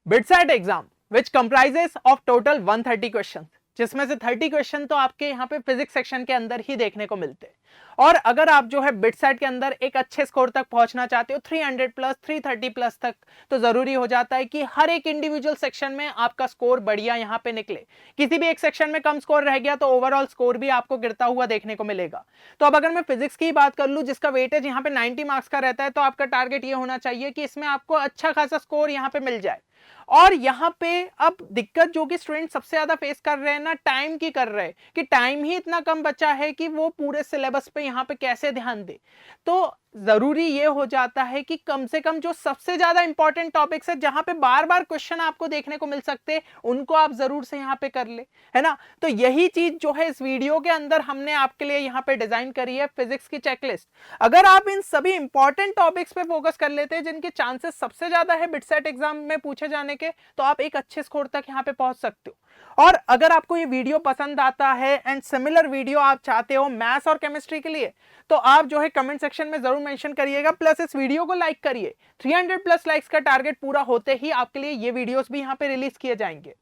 BITSAT exam which comprises of total 130 question, जिसमें से 30 question तो आपके यहाँ पे फिजिक्स सेक्शन के अंदर ही देखने को मिलते हैं। और अगर आप जो है बिटसेट के अंदर एक अच्छे स्कोर तक पहुंचना चाहते हो 300 प्लस 330 प्लस तक, तो जरूरी हो जाता है कि हर एक इंडिविजुअल सेक्शन में आपका स्कोर बढ़िया यहाँ पे निकले। किसी भी एक सेक्शन में कम स्कोर रह गया तो ओवरऑल स्कोर भी आपको गिरता हुआ देखने को मिलेगा। तो अब अगर मैं फिजिक्स की बात कर लूं जिसका वेटेज यहाँ पे 90 मार्क्स का रहता है, तो आपका टारगेट ये होना चाहिए कि इसमें आपको अच्छा खासा स्कोर यहाँ पे मिल जाए। और यहाँ पे अब दिक्कत जो कि स्टूडेंट सबसे ज्यादा फेस कर रहे हैं ना, टाइम की कर रहे हैं कि टाइम ही इतना कम बचा है कि वो पूरे सिलेबस पे यहाँ पे कैसे ध्यान दे। तो जरूरी ये हो जाता है कि कम से कम जो सबसे ज्यादा इंपॉर्टेंट टॉपिक्स है जहां पे बार बार क्वेश्चन आपको देखने को मिल सकते हैं, उनको आप जरूर से यहाँ पे कर ले, है ना। तो यही चीज जो है इस वीडियो के अंदर हमने आपके लिए यहाँ पे डिजाइन करी है, फिजिक्स की चेकलिस्ट। अगर आप इन सभी इंपॉर्टेंट टॉपिक्स पे फोकस कर लेते हैं जिनके चांसेस सबसे ज्यादा है बिटसेट एग्जाम में पूछे जाने के, तो आप एक अच्छे स्कोर तक यहाँ पे पहुंच सकते हो। और अगर आपको ये वीडियो पसंद आता है एंड सिमिलर वीडियो आप चाहते हो मैथ्स और केमिस्ट्री के लिए, तो आप जो है कमेंट सेक्शन में जरूर मेंशन करिएगा, प्लस इस वीडियो को लाइक करिए। 300 प्लस लाइक्स का टारगेट पूरा होते ही आपके लिए ये वीडियोस भी यहाँ पे रिलीज किए जाएंगे।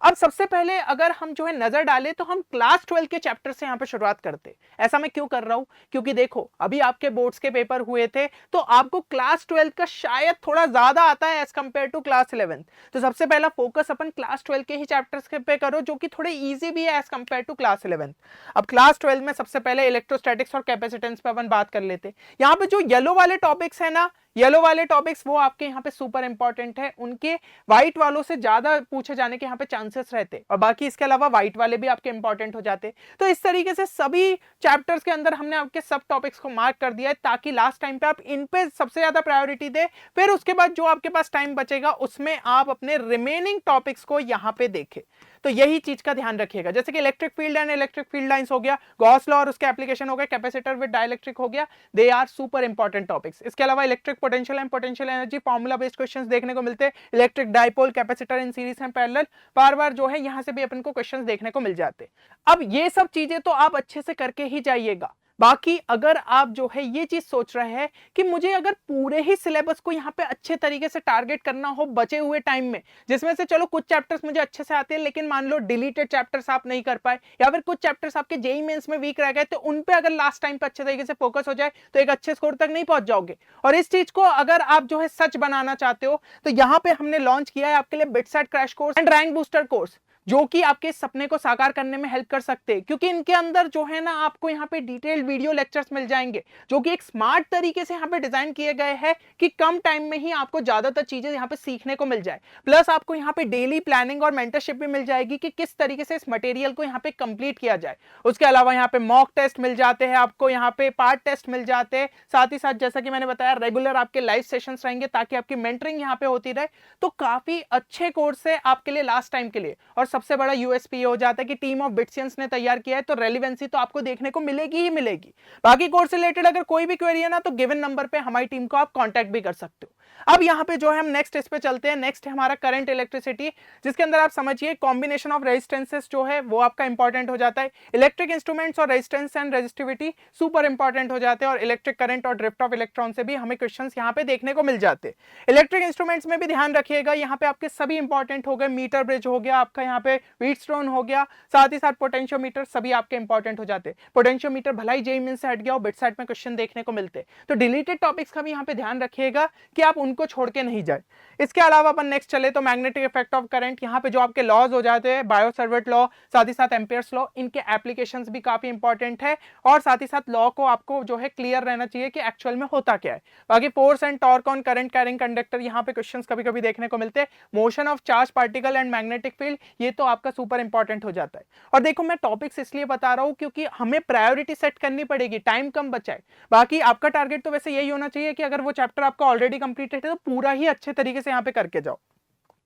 अब सबसे पहले अगर हम जो है नजर डालें तो हम क्लास 12 के चैप्टर से यहाँ पे शुरुआत करते। ऐसा मैं क्यों कर रहा हूं, क्योंकि देखो अभी आपके बोर्ड्स के पेपर हुए थे तो आपको क्लास 12 का शायद थोड़ा ज्यादा आता है एज कंपेयर टू क्लास 11। तो सबसे पहला फोकस अपन क्लास 12 के ही चैप्टर्स पे करो जो कि थोड़े इजी भी है एज कंपेयर टू क्लास 11। अब क्लास 12 में सबसे पहले इलेक्ट्रोस्टैटिक्स और कैपेसिटेंस पे अपन बात कर लेते। यहाँ पे जो येलो वाले टॉपिक्स है ना, येलो वाले टॉपिक्स वो आपके यहाँ पे सुपर इंपॉर्टेंट है, उनके व्हाइट वालों से ज्यादा पूछे जाने के यहाँ पे चांसेस रहते, और बाकी इसके अलावा व्हाइट वाले भी आपके इंपॉर्टेंट हो जाते। तो इस तरीके से सभी चैप्टर्स के अंदर हमने आपके सब टॉपिक्स को मार्क कर दिया है ताकि लास्ट टाइम पे आप इन पे सबसे ज्यादा प्रायोरिटी दे, फिर उसके बाद जो आपके पास टाइम बचेगा उसमें आप अपने रिमेनिंग टॉपिक्स को यहाँ पे देखें। तो यही चीज का ध्यान रखिएगा, जैसे कि electric field and electric field lines हो गया, गॉस लॉ और उसके एप्लीकेशन हो गया, कैपेसिटर विद डाइलेक्ट्रिक हो गया, they are super important topics. इसके अलावा electric potential and potential energy formula based questions देखने को मिलते हैं, electric dipole, capacitor in series and parallel, बार बार जो है यहां से भी अपन को क्वेश्चंस देखने को मिल जाते हैं। अब ये सब चीजें तो आप अच्छे से करके ही जाइएगा। बाकी अगर आप जो है ये चीज सोच रहे हैं कि मुझे अगर पूरे ही सिलेबस को यहाँ पे अच्छे तरीके से टारगेट करना हो बचे हुए टाइम में, जिसमें से चलो कुछ चैप्टर्स मुझे अच्छे से आते हैं लेकिन मान लो डिलीटेड चैप्टर्स आप नहीं कर पाए, या फिर कुछ चैप्टर्स आपके जेईई मेंस में वीक रह गए, तो उन पे अगर लास्ट टाइम पे अच्छे तरीके से फोकस हो जाए तो एक अच्छे स्कोर तक नहीं पहुंच जाओगे। और इस चीज को अगर आप जो है सच बनाना चाहते हो तो यहाँ पे हमने लॉन्च किया है आपके लिए BITSAT crash course and rank booster course, जो कि आपके सपने को साकार करने में हेल्प कर सकते हैं। क्योंकि इनके अंदर जो है ना आपको यहाँ पे डिटेल्ड वीडियो लेक्चर्स मिल जाएंगे जो कि एक स्मार्ट तरीके से यहाँ पे डिजाइन किए गए हैं कि कम टाइम में ही आपको ज्यादातर चीजें यहाँ पे सीखने को मिल जाए। प्लस आपको यहाँ पे डेली प्लानिंग और मेंटरशिप भी मिल जाएगी कि किस तरीके से इस मटेरियल को यहाँ पे कंप्लीट किया जाए। उसके अलावा यहाँ पे मॉक टेस्ट मिल जाते हैं आपको, यहाँ पे पार्ट टेस्ट मिल जाते हैं, साथ ही साथ जैसा कि मैंने बताया रेगुलर आपके लाइव सेशंस रहेंगे ताकि आपकी मेंटरिंग यहाँ पे होती रहे। तो काफी अच्छे कोर्स है आपके लिए लास्ट टाइम के लिए। और सबसे बड़ा यूएसपी हो जाता है कि टीम ऑफ बिटसियंस ने तैयार किया है, तो रेलेवेंसी तो आपको देखने को मिलेगी ही मिलेगी। बाकी कोर्स रिलेटेड अगर कोई भी क्वेरी है ना तो गिवन नंबर पे हमारी टीम को आप कांटेक्ट भी कर सकते हो। अब यहाँ पे जो है हम नेक्स्ट इस पे चलते हैं। नेक्स्ट है हमारा करंट इलेक्ट्रिसिटी, जिसके अंदर आप समझिए कॉम्बिनेशन ऑफ रेजिस्टेंसेस जो है वो आपका इंपॉर्टेंट हो जाता है। इलेक्ट्रिक इंस्ट्रूमेंट्स और resistance and resistivity super important हो जाते हैं, और इलेक्ट्रिक करंट और ड्रिफ्ट ऑफ इलेक्ट्रॉन से भी हमें क्वेश्चंस यहाँ पे देखने को मिल जाते हैं। इलेक्ट्रिक इंस्ट्रूमेंट्स में भी ध्यान रखिएगा, यहाँ पे आपके सभी इंपॉर्टेंट हो गए, मीटर ब्रिज हो गया आपका, यहाँ पे व्हीटस्टोन हो गया, साथ ही साथ पोटेंशियोमीटर सभी आपके इंपॉर्टेंट हो जाते हैं। पोटेंशियोमीटर भला ही जेईई मेंस से हट गया हो, बिटसेट में क्वेश्चन देखने को मिलते हैं, तो डिलीटेड टॉपिक्स का भी यहाँ पे ध्यान रखिएगा कि आप उनको छोड़ के नहीं जाए। इसके अलावा अपन नेक्स्ट चले तो मैग्नेटिक इफेक्ट ऑफ करंट, यहाँ पे जो आपके लॉज हो जाते हैं, बायो-सावर्ट लॉ, साथ ही साथ एम्पियर्स लॉ, इनके एप्लीकेशंस भी काफी इंपॉर्टेंट है। और साथ ही साथ लॉ को आपको जो है क्लियर रहना चाहिए कि एक्चुअल में होता क्या है। बाकी force and torque on current carrying conductor, यहाँ पे क्वेश्चंस कभी कभी देखने को मिलते हैं। Motion of charge particle and magnetic field, ये तो आपका सुपर इंपॉर्टेंट हो जाता है। और देखो मैं टॉपिक्स इसलिए बता रहा हूं क्योंकि हमें प्रायोरिटी सेट करनी पड़ेगी, टाइम कम बचा है। बाकी आपका टारगेट तो वैसे यही होना चाहिए कि अगर वो चैप्टर आपका ऑलरेडी कंप्लीटेड है तो पूरा ही अच्छे तरीके से यहाँ पे करके जाओ।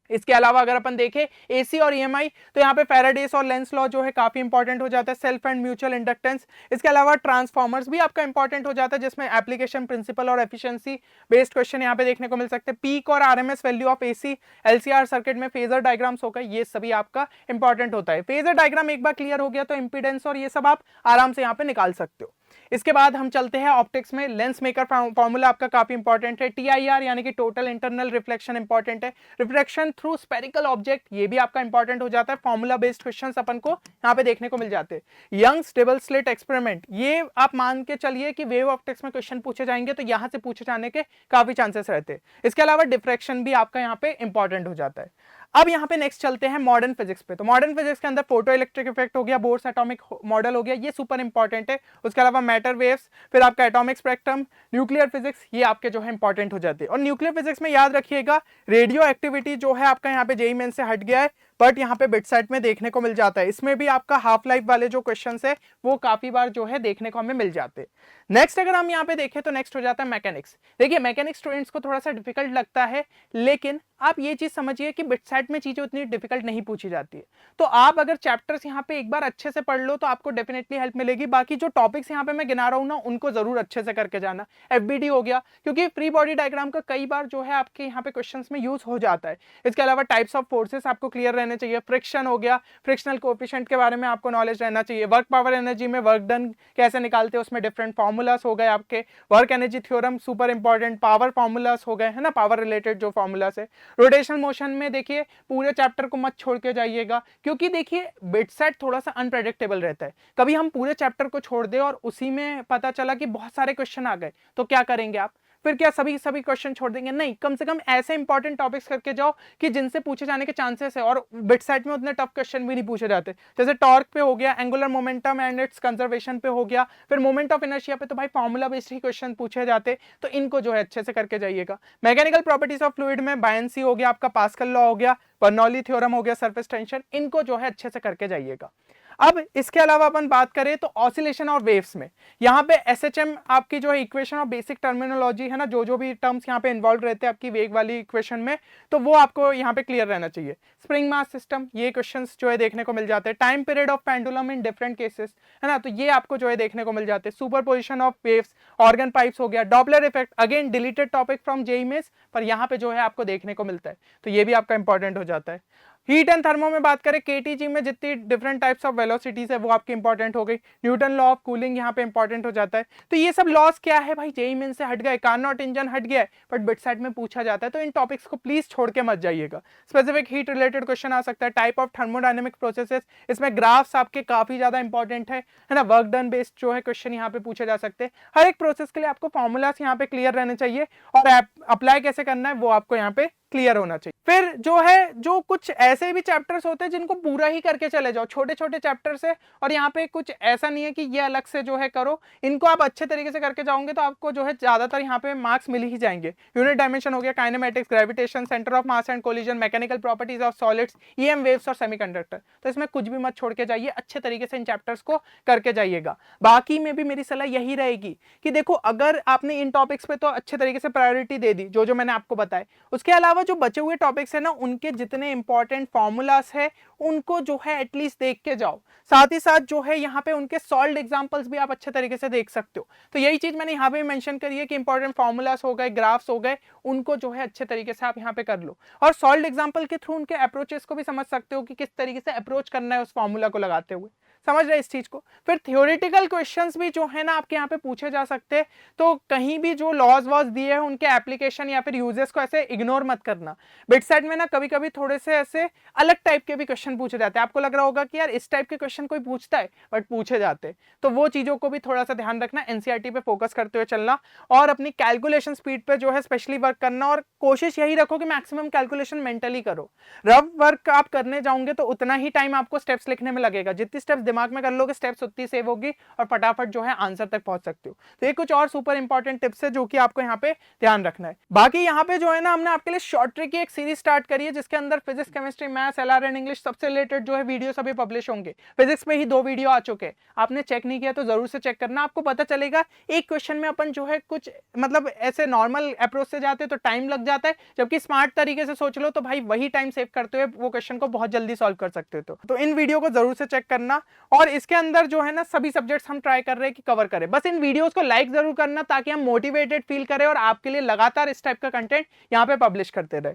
इसके अलावा अगर अपन देखें एसी और ईएमआई, तो यहाँ पे फैराडेस और लेंस लॉ जो है काफी इंपॉर्टेंट हो जाता है, सेल्फ एंड म्यूचुअल इंडक्टेंस। इसके अलावा ट्रांसफॉर्मर्स भी आपका इंपॉर्टेंट हो जाता है, जिसमें एप्लीकेशन प्रिंसिपल और एफिशिएंसी बेस्ड क्वेश्चन यहाँ पे देखने को मिल सकते हैं। पीक और RMS value of AC, LCR circuit में फेजर डायग्राम्स हो गए, ये सभी आपका इंपॉर्टेंट होता है। फेजर डायग्राम एक बार क्लियर हो गया तो इंपीडेंस और ये सब आप आराम से यहाँ पे निकाल सकते हो। इसके बाद हम चलते हैं ऑप्टिक्स में, लेंस मेकर फॉर्मूला आपका काफी इंपॉर्टेंट है, TIR यानी कि टोटल इंटरनल रिफ्लेक्शन इंपॉर्टेंट है, रिफ्लेक्शन थ्रू स्पेरिकल ऑब्जेक्ट ये भी आपका इंपॉर्टेंट हो जाता है, फॉर्मूला बेस्ड क्वेश्चंस अपन को यहाँ पे देखने को मिल जाते हैं। यंग्स डबल स्लिट एक्सपेरिमेंट, ये आप मान के चलिए कि वेव ऑप्टिक्स में क्वेश्चन पूछे जाएंगे तो यहां से पूछे जाने के काफी चांसेस रहते हैं। इसके अलावा डिफ्रैक्शन भी आपका यहाँ पे इंपॉर्टेंट हो जाता है। अब यहाँ पे नेक्स्ट चलते हैं मॉडर्न फिजिक्स पे। तो मॉडर्न फिजिक्स के अंदर फोटो इलेक्ट्रिक इफेक्ट हो गया, बोर्स एटॉमिक मॉडल हो गया, ये सुपर इंपॉर्टेंट है। उसके अलावा मैटर वेव्स, फिर आपका एटॉमिक स्पेक्ट्रम, न्यूक्लियर फिजिक्स, ये आपके जो है इंपॉर्टेंट हो जाते हैं। और न्यूक्लियर फिजिक्स में याद रखिएगा रेडियो एक्टिविटी जो है आपका यहाँ पे जेईई मेंस से हट गया है, बट यहाँ पे बिटसेट में देखने को मिल जाता है। इसमें भी आपका हाफ लाइफ वाले जो क्वेश्चंस है वो काफी बार जो है देखने को हमें मिल जाते हैं। नेक्स्ट अगर हम यहाँ पे देखें तो नेक्स्ट हो जाता है मैकेनिक्स। देखिए मैकेनिक्स स्टूडेंट्स को थोड़ा सा डिफिकल्ट लगता है, लेकिन आप ये चीज समझिए कि बिटसेट में चीजें उतनी डिफिकल्ट नहीं पूछी जाती है। तो आप अगर चैप्टर्स यहाँ पे एक बार अच्छे से पढ़ लो तो आपको डेफिनेटली हेल्प मिलेगी। बाकी जो टॉपिक्स यहाँ पे मैं गिना रहा हूँ ना उनको जरूर अच्छे से करके जाना। FBD हो गया, क्योंकि फ्री बॉडी डायग्राम का कई बार जो है आपके यहाँ पे क्वेश्चंस में यूज हो जाता है। इसके अलावा टाइप्स ऑफ फोर्सेस आपको क्लियर रहने चाहिए, फ्रिक्शन हो गया, फ्रिक्शनल कोएफिशिएंट के बारे में आपको नॉलेज रहना चाहिए, वर्क पावर एनर्जी में वर्क डन कैसे निकालते हैं उसमें डिफरेंट फॉर्मूलास हो गए आपके, work energy theorem super important, power formulas हो गए है ना, पावर रिलेटेड जो फॉर्मूलास है। रोटेशनल मोशन में देखिए पूरे चैप्टर को मत छोड़ के जाइएगा, क्योंकि देखिए बिटसेट थोड़ा सा अनप्रेडिक्टेबल रहता है। कभी हम पूरे चैप्टर को छोड़ दे और उसी में पता चला कि बहुत सारे क्वेश्चन आ गए तो क्या करेंगे आप? फिर क्या सभी क्वेश्चन छोड़ देंगे? नहीं, कम से कम ऐसे इंपॉर्टेंट टॉपिक्स करके जाओ कि जिनसे पूछे जाने के चांसेस है, और बिटसेट में उतने टफ क्वेश्चन भी नहीं पूछे जाते। जैसे टॉर्क पे हो गया, angular momentum and it's conservation पे हो गया, फिर मोमेंट ऑफ इनर्शिया पे तो भाई फॉर्मूला बेस्ड ही क्वेश्चन पूछे जाते, तो इनको जो है अच्छे से करके जाइएगा। मैकेनिकल प्रॉपर्टीज ऑफ फ्लूइड में बायंसी हो गया, आपका पास्कल लॉ हो गया, बर्नौली थ्योरम हो गया, सरफेस टेंशन, इनको जो है अच्छे से करके जाइएगा। अब इसके अलावा अपन बात करें तो ऑसिलेशन और वेव्स में यहाँ पे SHM आपकी जो है इक्वेशन और बेसिक टर्मिनोलॉजी है ना, जो भी टर्म्स यहाँ पे इन्वॉल्व रहते हैं आपकी वेग वाली इक्वेशन में, तो वो आपको यहाँ पे क्लियर रहना चाहिए। स्प्रिंग मास सिस्टम, ये क्वेश्चंस जो है देखने को मिल जाते हैं। Time period of pendulum in different cases है ना, तो ये आपको जो है देखने को मिल जाते हैं। Superposition of waves, organ pipes हो गया, Doppler effect, again deleted topic from JEE mains, पर यहाँ पे जो है आपको देखने को मिलता है, तो ये भी आपका इंपॉर्टेंट हो जाता है। हीट एंड थर्मो में बात करें, KTG में जितनी डिफरेंट टाइप्स ऑफ वेलोसिटीज है वो आपकी इंपॉर्टेंट हो गई। न्यूटन लॉ ऑफ कूलिंग यहाँ पे इंपॉर्टेंट हो जाता है। तो ये सब लॉस क्या है भाई, जेईई मेंस से हट गए, कार्नोट इंजन हट गया है, बट बिटसेट में पूछा जाता है, तो इन टॉपिक्स को प्लीज छोड़ के मत जाइएगा। स्पेसिफिक हीट रिलेटेड क्वेश्चन आ सकता है। टाइप ऑफ थर्मोडायनेमिक प्रोसेसेस, इसमें ग्राफ्स आपके काफी ज्यादा इंपॉर्टेंट है ना, वर्क डन बेस्ड जो है क्वेश्चन यहाँ पे पूछे जा सकते हैं। हर एक प्रोसेस के लिए आपको फॉर्मूलास यहाँ पे क्लियर रहने चाहिए, और अप्लाई कैसे करना है वो आपको यहाँ पे क्लियर होना चाहिए। फिर जो है जो कुछ ऐसे भी चैप्टर्स होते हैं जिनको पूरा ही करके चले जाओ, छोटे छोटे चैप्टर्स है, और यहाँ पे कुछ ऐसा नहीं है कि ये अलग से जो है करो, इनको आप अच्छे तरीके से करके जाओगे तो आपको जो है ज्यादातर यहाँ पे मार्क्स मिल ही जाएंगे। यूनिट डायमेंशन हो गया, kinematics, gravitation, centre of mass and collision, mechanical properties of solids, EM waves और सेमीकंडक्टर, तो इसमें कुछ भी मत छोड़ के जाइए, अच्छे तरीके से इन चैप्टर्स को करके जाइएगा। बाकी में भी मेरी सलाह यही रहेगी कि देखो अगर आपने इन टॉपिक्स पे तो अच्छे तरीके से प्रायोरिटी दे दी जो मैंने आपको बताया, उसके अलावा जो बचे हुए टॉपिक्स है ना उनके जितने इंपॉर्टेंट फॉर्मूलास है उनको जो है एटलीस्ट देख के जाओ। साथ ही साथ जो है यहाँ पे उनके सॉल्व्ड एग्जांपल्स भी आप अच्छे तरीके से देख सकते हो। तो यही चीज मैंने यहाँ पे मेंशन करी है कि इंपॉर्टेंट फॉर्मूलास हो गए, ग्राफ्स हो गए, उनको जो है अच्छे तरीके से आप यहाँ पे कर लो, और सॉल्व्ड एग्जांपल के थ्रू उनके अप्रोचेस को भी समझ सकते हो कि किस तरीके से अप्रोच करना है उस फॉर्मूला को लगाते हुए। समझ रहे इस चीज को? फिर थ्योरेटिकल क्वेश्चंस भी जो है ना आपके यहाँ पे पूछे जा सकते हैं, तो कहीं भी जो लॉज वॉज दिए हैं उनके एप्लीकेशन या फिर यूजेस को ऐसे इग्नोर मत करना। बिटसेट में ना कभी कभी थोड़े से ऐसे अलग टाइप के भी क्वेश्चन पूछे जाते हैं, आपको लग रहा होगा कि यार इस टाइप के क्वेश्चन कोई पूछता है, बट पूछे जाते हैं, तो वो चीजों को भी थोड़ा सा ध्यान रखना, NCERT पे फोकस करते हुए चलना, और अपनी कैलकुलेशन स्पीड पे जो है स्पेशली वर्क करना, और कोशिश यही रखो कि मैक्सिमम कैलकुलेशन मेंटली करो। रफ वर्क आप करने जाओगे तो उतना ही टाइम आपको स्टेप्स लिखने में लगेगा, जितनी स्टेप्स दिमाग में कर लोगे स्टेप्स उतनी सेव होगी और फटाफट जो है आंसर तक पहुंच सकते हो। तो ये कुछ और सुपर इंपॉर्टेंट टिप्स है जो कि आपको यहाँ पे ध्यान रखना है। बाकी यहाँ पे जो है ना हमने आपके लिए शॉर्ट ट्रिक की एक सीरीज स्टार्ट करी है जिसके अंदर physics, chemistry, maths, LR and English सबसे रिलेटेड जो है वीडियो सभी पब्लिश होंगे। फिजिक्स में ही 2 वीडियो आ चुके हैं, आपने चेक नहीं किया तो जरूर से चेक करना, आपको पता चलेगा एक क्वेश्चन में अपन जो है कुछ मतलब ऐसे नॉर्मल अप्रोच से जाते तो टाइम लग जाता है, जबकि स्मार्ट तरीके से सोच लो तो भाई वही टाइम सेव करते हुए वो क्वेश्चन को बहुत जल्दी सॉल्व कर सकते हो। तो इन वीडियो को जरूर से चेक करना, और इसके अंदर जो है ना सभी सब्जेक्ट्स हम ट्राई कर रहे हैं कि कवर करें। बस इन वीडियोस को लाइक जरूर करना ताकि हम मोटिवेटेड फील करें और आपके लिए लगातार इस टाइप का कंटेंट यहाँ पे पब्लिश करते रहे।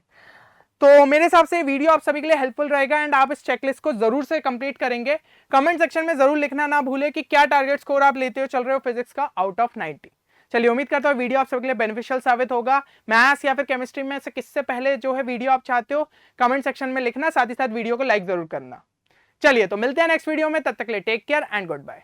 तो मेरे हिसाब से वीडियो आप सभी के लिए हेल्पफुल रहेगा एंड आप इस चेकलिस्ट को जरूर से कंप्लीट करेंगे। कमेंट सेक्शन में जरूर लिखना ना भूले कि क्या टारगेट स्कोर आप लेते हो चल रहे हो फिजिक्स का आउट ऑफ 90। चलिए उम्मीद करता हूँ वीडियो आप सभी के लिए बेनिफिशियल साबित होगा। मैथ्स या फिर केमिस्ट्री में से किससे पहले जो है वीडियो आप चाहते हो कमेंट सेक्शन में लिखना, साथ ही साथ वीडियो को लाइक जरूर करना। चलिए तो मिलते हैं नेक्स्ट वीडियो में, तब तक के लिए take care and good bye.